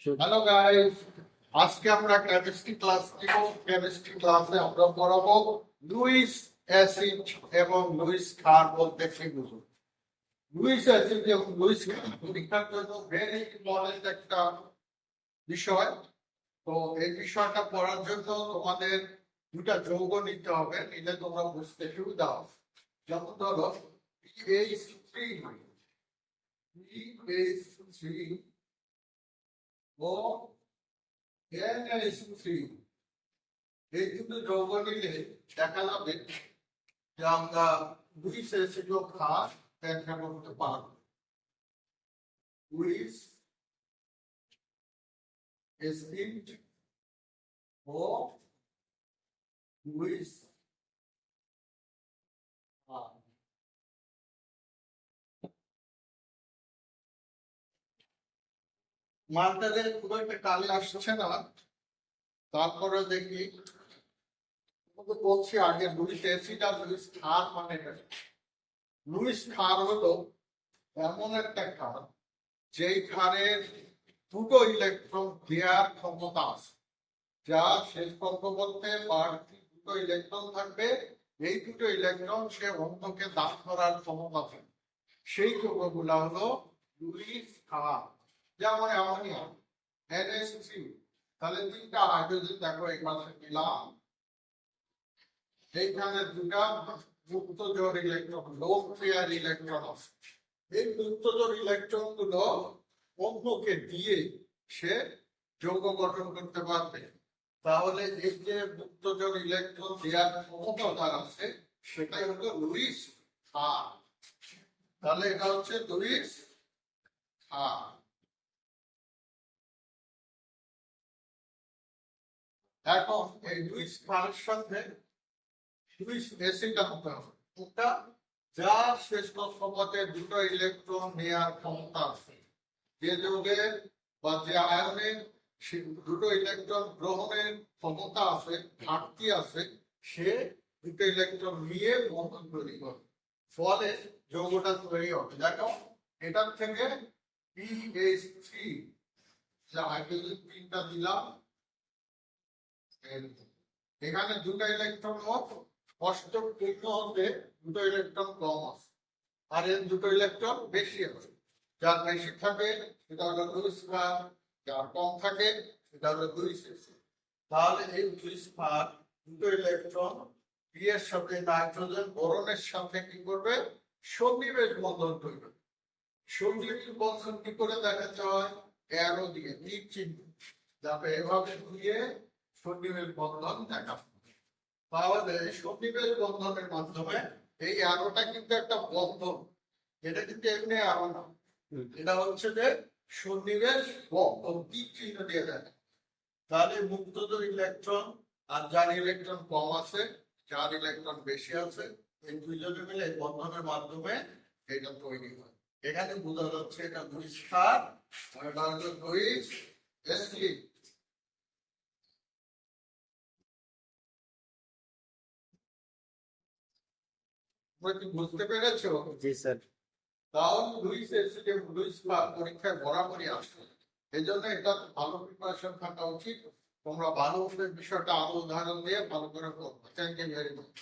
Hello guys, আজকে আমরা chemistry class নিব। কেমিস্ট্রি ক্লাসে আমরা পড়াবো লুইস অ্যাসিড এবং লুইস ক্ষার বলতে কি বুঝো। লুইস অ্যাসিড এবং লুইস ক্ষার পরীক্ষার জন্য ভেরি ইম্পর্টেন্ট একটা বিষয়। তো এই বিষয়টা পড়ার জন্য তোমাদের দুটা যৌগ নিতে হবে, নিলে তোমরা বুঝতে সুবিধা হবে। যেমন ধরো PH3 ও NH3, এই দুটো যৌগ নিলে দেখা যাবে যে আমরা লুইস অ্যাসিড ও ক্ষার ব্যাখ্যা করতে পারবো। লুইস অ্যাসিড ও লুইস ক্ষার। মানটাতে খুব একটা কালে আসছে না, তারপরে দেখি বলছি আগে লুইস অ্যাসিড আর লুইস ক্ষার মানে লুইস ক্ষার হলো এমন একটা ক্ষার যেই ক্ষারের দুটো ইলেকট্রন দেওয়ার ক্ষমতা আছে, যা শেষ কক্ষপথে বাড়তি দুটো ইলেকট্রন থাকবে। এই দুটো ইলেকট্রন সে অন্যকে দান করার ক্ষমতা থাকে। সেই যৌগগুলা হলো লুইস ক্ষার। যেমন অ্যামোনিয়া NH3, তাহলে তিনটা হাইড্রোজেন দেখো এই পাশে দিলাম, এইখানে দুটা মুক্ত জোড় ইলেকট্রন, লোন পেয়ার ইলেকট্রন আছে। এই মুক্ত জোড় ইলেকট্রন গুলো অন্যকে দিয়ে সে যৌগ গঠন করতে পারবে। তাহলে এই যে মুক্ত জোড় ইলেকট্রন দেওয়ার ক্ষমতা তার আছে, সেটাই হলো লুইস ক্ষার। তাহলে এটা হচ্ছে লুইস ক্ষার। এখন এই লুইস ক্ষারের সাথে লুইস অ্যাসিড আনতে হবে, ওটা যার শেষ কক্ষপথে দুটো ইলেকট্রন নেওয়ার ক্ষমতা আছে। যে যৌগের বা যে আয়নের দুটো ইলেকট্রন গ্রহণের ক্ষমতা আছে, ঘাটতি আছে, সে দুটো ইলেকট্রন নিয়ে বন্ধন তৈরি করে, ফলে যৌগটা তৈরি হবে। দেখো এটার থেকে PH3 যে হাইড্রোজেন তিনটা দিলাম, এখানে দুটো ইলেকট্রন স্পষ্ট পূর্ণ হতে দুটো ইলেকট্রন কম আছে, আর এর দুটো ইলেকট্রন বেশি আছে। যার বেশি থাকে সেটা হলো লুইস ক্ষার, যার কম থাকে সেটা হলো লুইস অ্যাসিড। তাহলে এই লুইস ক্ষার দুটো ইলেকট্রন পি এর সাথে নাইট্রোজেন বোরনের সাথে কি করবে? সন্নিবেশ বন্ধন তৈরি করবে। সন্নিবেশ বন্ধন কি করে দেখাতে হয়? অ্যারো দিয়ে, তীর চিহ্ন, যাতে এভাবে ঘুরিয়ে সন্নিবেশ বন্ধন দেখাতে। তাহলে সন্নিবেশ বন্ধনের মাধ্যমে এই অ্যারোটা কিন্তু একটা বন্ধন, এটা কিন্তু এমনি অ্যারো না, এটা হচ্ছে যে সন্নিবেশ বন্ধন, তীর চিহ্ন দিয়ে দেয়। তাহলে মুক্ত ইলেকট্রন আর যার ইলেকট্রন কম আছে, যার ইলেকট্রন বেশি আছে, এই দুইজনে মিলে বন্ধনের মাধ্যমে এটা তৈরি হয়। এখানে বোঝা যাচ্ছে এটা লুইস ক্ষার, এটা হলো লুইস অ্যাসিড। বুঝতে পেরেছো? জি স্যার। তাহলে লুইস অ্যাসিড এবং লুইস ক্ষার পরীক্ষায় বরাবরই আসে, এই জন্য এটা ভালো প্রিপারেশন থাকা উচিত। তোমরা ভালো বিষয়টা আরো উদাহরণ দিয়ে ভালো করে করবে। Thank you very much.